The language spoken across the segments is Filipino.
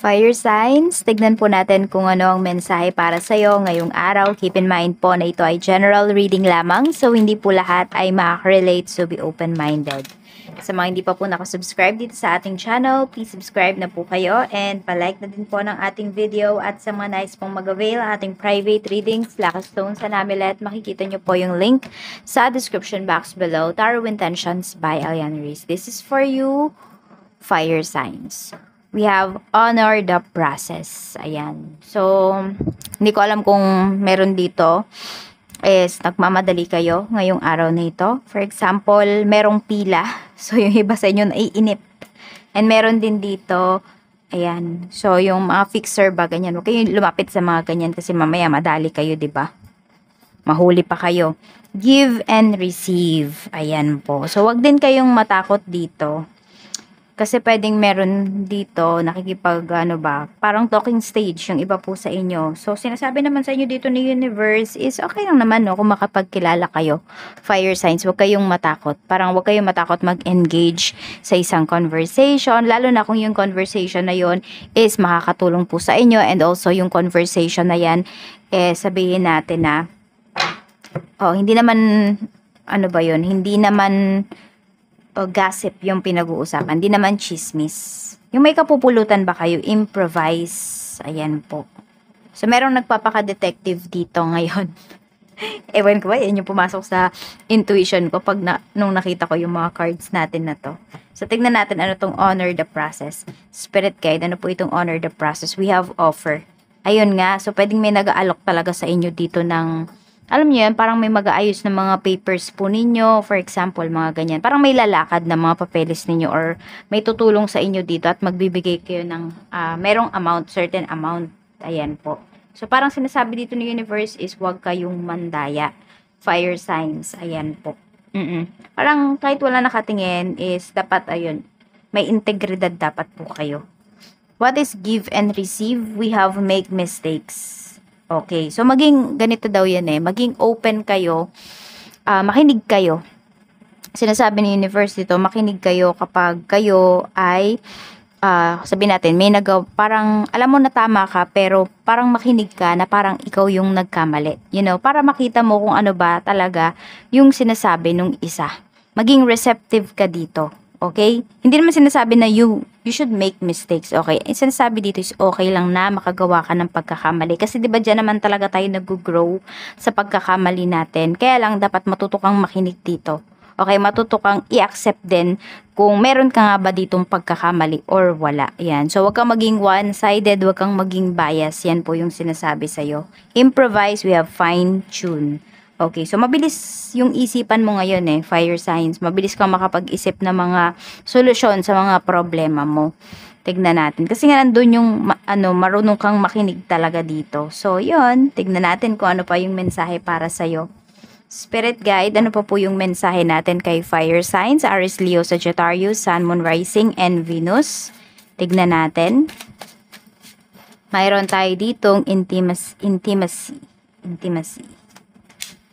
Fire signs, tignan po natin kung ano ang mensahe para sa'yo ngayong araw. Keep in mind po na ito ay general reading lamang, so hindi po lahat ay makaka-relate, so be open-minded. Sa mga hindi pa po nakasubscribe dito sa ating channel, please subscribe na po kayo and palike na din po ng ating video. At sa mga nais pong mag-avail ating private readings, Lucky Stones and Amulet, makikita nyo po yung link sa description box below. Tarot Intentions by Alian Ruiz. This is for you, fire signs. We have honor the process. Ayan. So, hindi ko alam kung meron dito is nagmamadali kayo ngayong araw na ito. For example, merong pila. So, yung iba sa inyo naiinip. And meron din dito, ayan. So, yung mga fixer ba, ganyan. Huwag kayong lumapit sa mga ganyan kasi mamaya madali kayo, di ba? Mahuli pa kayo. Give and receive. Ayan po. So, wag din kayong matakot dito. Kasi pwedeng meron dito, parang talking stage yung iba po sa inyo. So, sinasabi naman sa inyo dito ni Universe is okay lang naman, no, kung makapagkilala kayo. Fire signs, huwag kayong matakot. Parang huwag kayong matakot mag-engage sa isang conversation, lalo na kung yung conversation na yon is makakatulong po sa inyo. And also, yung conversation na yan, sabihin natin na, hindi naman, hindi naman gossip yung pinag-uusapan. Di naman chismis. Yung may kapupulutan ba kayo, improvise. Ayan po. So, merong nagpapaka-detective dito ngayon. Ewan ko ba, yan yung pumasok sa intuition ko nung nakita ko yung mga cards natin na to. So, tignan natin ano tong honor the process. Spirit guide, ano po itong honor the process? We have offer. Ayun nga, so pwedeng may nag-aalok talaga sa inyo dito ng alam niyo yan, parang may mag-aayos ng mga papers po ninyo. For example, mga ganyan. Parang may lalakad na mga papeles ninyo or may tutulong sa inyo dito at magbibigay kayo ng merong amount, certain amount. Ayan po. So, parang sinasabi dito ni Universe is huwag kayong mandaya. Fire signs. Ayan po. Parang kahit wala nakatingin is dapat, ayun, may integridad dapat po kayo. What is give and receive? We have make mistakes. Okay, so maging ganito daw yan maging open kayo, makinig kayo. Sinasabi ni Universe dito, makinig kayo kapag kayo ay, sabihin natin, parang alam mo na tama ka, pero parang makinig ka na parang ikaw yung nagkamali. You know, para makita mo kung ano ba talaga yung sinasabi nung isa. Maging receptive ka dito. Okay? Hindi naman sinasabi na you should make mistakes. Okay? Sinasabi dito is okay lang na makagawa ka ng pagkakamali. Kasi diba dyan naman talaga tayo nag-grow sa pagkakamali natin. Kaya lang dapat matuto kang makinig dito. Okay? Matuto kang i-accept din kung meron ka nga ba ditong pagkakamali or wala. Yan. So, wag kang maging one-sided. Wag kang maging bias. Yan po yung sinasabi sa'yo. Improvise. We have fine-tune. Okay, so mabilis yung isipan mo ngayon fire signs. Mabilis kang makapag-isip ng mga solusyon sa mga problema mo. Tignan natin. Kasi nga nandun yung marunong kang makinig talaga dito. So, yun. Tignan natin kung ano pa yung mensahe para sa'yo. Spirit guide, ano pa po yung mensahe natin kay fire signs? Aries, Leo, Sagittarius, Sun, Moon, Rising, and Venus. Tignan natin. Mayroon tayo ditong intimacy.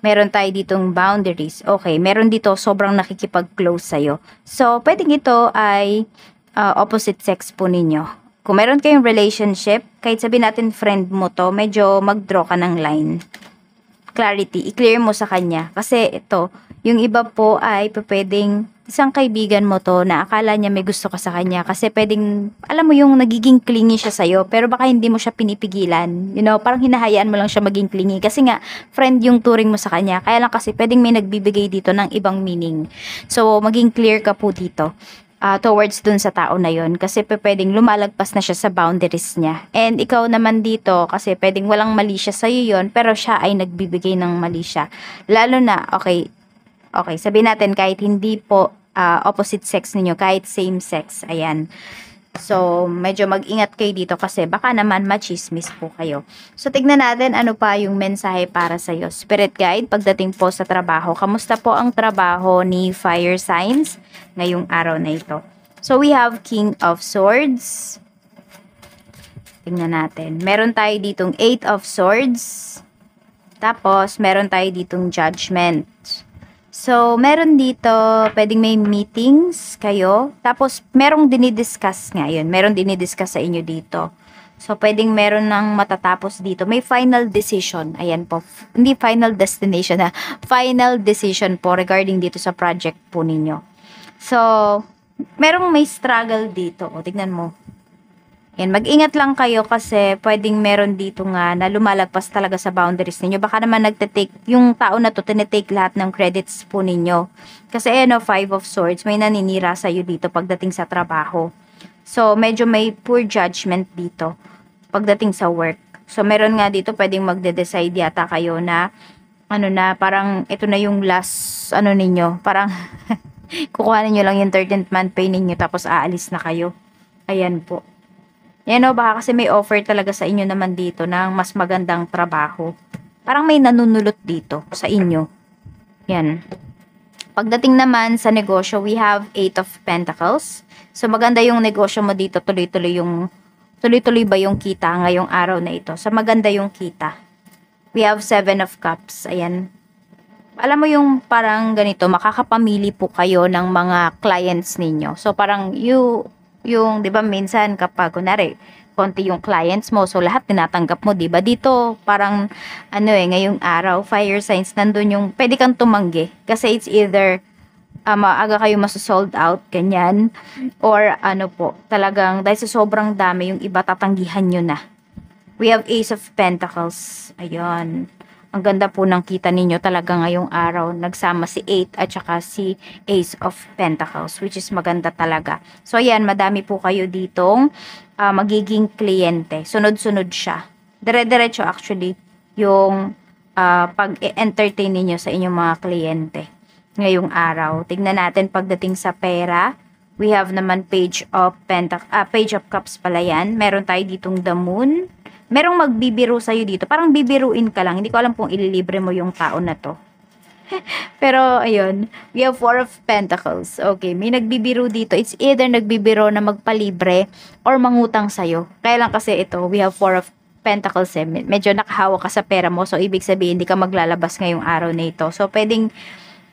Meron tayo ditong boundaries. Okay, meron dito sobrang nakikipag-close sa'yo. So, pwedeng ito ay opposite sex po ninyo. Kung meron kayong relationship, kahit sabihin natin friend mo to, medyo mag-draw ka ng line. Clarity, i-clear mo sa kanya. Kasi ito, yung iba po ay pwedeng isang kaibigan mo to na akala niya may gusto ka sa kanya kasi pwedeng, alam mo yung nagiging clingy siya sa'yo pero baka hindi mo siya pinipigilan. You know, parang hinahayaan mo lang siya maging clingy kasi nga, friend yung turing mo sa kanya. Kaya lang kasi pwedeng may nagbibigay dito ng ibang meaning. So, maging clear ka po dito. Towards dun sa tao na yon kasi pwedeng lumalagpas na siya sa boundaries niya. And ikaw naman dito kasi pwedeng walang mali siya sa'yo yon pero siya ay nagbibigay ng mali siya. Lalo na, okay, sabihin natin kahit hindi po opposite sex ninyo, kahit same sex, ayan. So, medyo mag-ingat kayo dito kasi baka naman machismis po kayo. So, tignan natin ano pa yung mensahe para sa'yo. Spirit guide, pagdating po sa trabaho. Kamusta po ang trabaho ni fire signs ngayong araw na ito? So, we have King of Swords. Tingnan natin. Meron tayo ditong 8 of Swords. Tapos, meron tayo ditong Judgment. So, meron dito, pwedeng may meetings kayo. Tapos, merong dinidiscuss nga yun. Meron dinidiscuss sa inyo dito. So, pwedeng meron ng matatapos dito. May final decision. Ayan po. Hindi final destination ha. Final decision po regarding dito sa project po ninyo. So, merong may struggle dito. O, tignan mo. Yan, mag-ingat lang kayo kasi pwedeng meron dito nga na lumalagpas talaga sa boundaries ninyo. Baka naman nagtitake, yung tao na to, tinitake lahat ng credits po ninyo. Kasi ano, Five of Swords, may naninira sa'yo dito pagdating sa trabaho. So, medyo may poor judgment dito pagdating sa work. So, meron nga dito pwedeng magde-decide yata kayo na, ano na, parang ito na yung last, ano ninyo, parang kukuha ninyo lang yung 13th month pay ninyo tapos aalis na kayo. Ayan po. Yan o, baka kasi may offer talaga sa inyo naman dito ng mas magandang trabaho. Parang may nanunulot dito sa inyo. Yan. Pagdating naman sa negosyo, we have 8 of Pentacles. So, maganda yung negosyo mo dito. Tuloy-tuloy ba yung kita ngayong araw na ito? So, maganda yung kita. We have 7 of Cups. Ayan. Alam mo yung parang ganito, makakapamili po kayo ng mga clients ninyo. So, parang yung 'di ba minsan kapag kunwari konti yung clients mo so lahat tinatanggap mo 'di ba dito parang ano ngayong araw fire signs nandun yung pwede kang tumanggi kasi it's either maaga kayo masosold out ganyan or ano po talagang dahil sa sobrang dami yung iba tatanggihan nyo na. We have Ace of Pentacles. Ayun. Ang ganda po ng kita ninyo talaga ngayong araw. Nagsama si 8 at saka si Ace of Pentacles, which is maganda talaga. So, ayan, madami po kayo ditong magiging kliyente. Sunod-sunod siya. Dire-diretso actually yung pag-entertain ninyo sa inyong mga kliyente ngayong araw. Tignan natin pagdating sa pera. We have naman Page of Cups pala yan. Meron tayo ditong the Moon. Merong magbibiro sa'yo dito. Parang bibiruin ka lang. Hindi ko alam kung ililibre mo yung tao na to. Pero, ayun. We have 4 of Pentacles. Okay, may nagbibiro dito. It's either nagbibiro na magpalibre or mangutang sa'yo. Kaya lang kasi ito, we have 4 of Pentacles Medyo nakahawa ka sa pera mo. So, ibig sabihin, hindi ka maglalabas ngayong araw na ito. So, pwedeng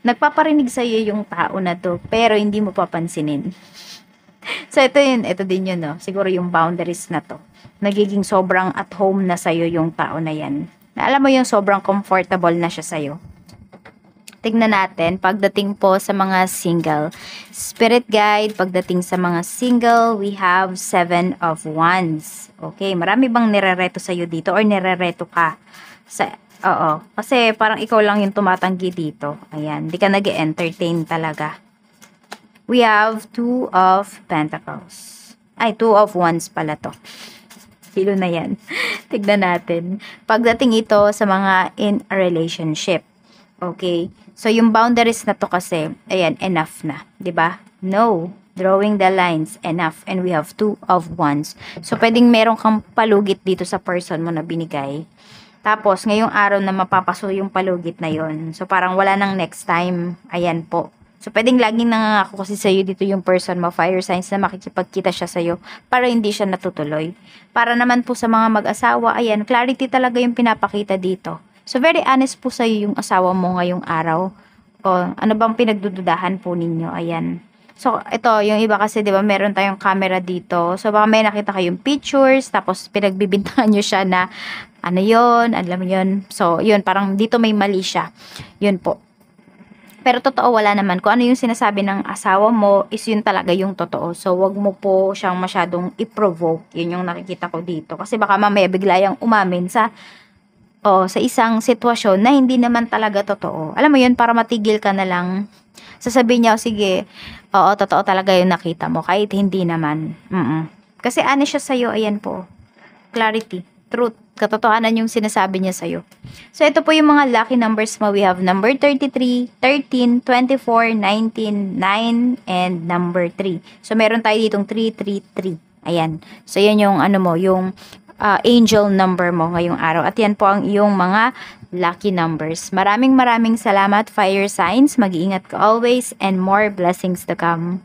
nagpaparinig sa'yo yung tao na to. Pero, hindi mo papansinin. So, ito din yun, no? Siguro yung boundaries na to. Nagiging sobrang at home na sa'yo yung tao na yan. Na alam mo yung sobrang comfortable na siya sa'yo. Tignan natin, pagdating po sa mga single. Spirit guide, pagdating sa mga single, we have 7 of Wands. Okay, marami bang nirereto sa'yo dito or nirereto ka? Oo, kasi parang ikaw lang yung tumatanggi dito. Ayan, di ka nag-entertain talaga. We have 2 of Pentacles. Ay, 2 of Wands pala to. Kilo na yan. Tignan natin. Pagdating ito sa mga in a relationship. Okay? So, yung boundaries na to kasi, ayan, enough na. ba? Diba? No. Drawing the lines, enough. And we have 2 of Wands. So, pwedeng meron kang palugit dito sa person mo na binigay. Tapos, ngayong araw na mapapaso yung palugit na yon. So, parang wala nang next time. Ayan po. So, pwedeng laging nangangako kasi sa'yo dito yung person mo, fire signs, na makikipagkita siya sa'yo para hindi siya natutuloy. Para naman po sa mga mag-asawa, ayan, clarity talaga yung pinapakita dito. So, very honest po sa'yo yung asawa mo ngayong araw. O, ano bang pinagdududahan po ninyo? Ayan. So, ito, yung iba kasi, di ba, meron tayong camera dito. So, baka may nakita kayong pictures, tapos pinagbibintangan nyo siya na, ano yun, alam yun. So, yun, parang dito may mali siya. Yun po. Pero totoo wala naman. Kung ano yung sinasabi ng asawa mo, is yun talaga yung totoo. So, wag mo po siyang masyadong i-provoke. Yun yung nakikita ko dito. Kasi baka mamaya bigla yung umamin sa isang sitwasyon na hindi naman talaga totoo. Alam mo yun, para matigil ka na lang. Sasabihin niya, sige, oo, totoo talaga yung nakita mo. Kahit hindi naman. Kasi honest siya sa'yo, ayan po. Clarity, truth. Katotohanan yung sinasabi niya sa'yo. So, ito po yung mga lucky numbers mo. We have number 33, 13, 24, 19, 9, and number 3. So, meron tayo ditong 333. Ayan. So, yan yung ano mo, yung angel number mo ngayong araw. At yan po ang iyong mga lucky numbers. Maraming salamat, fire signs. Mag-iingat ka always and more blessings to come.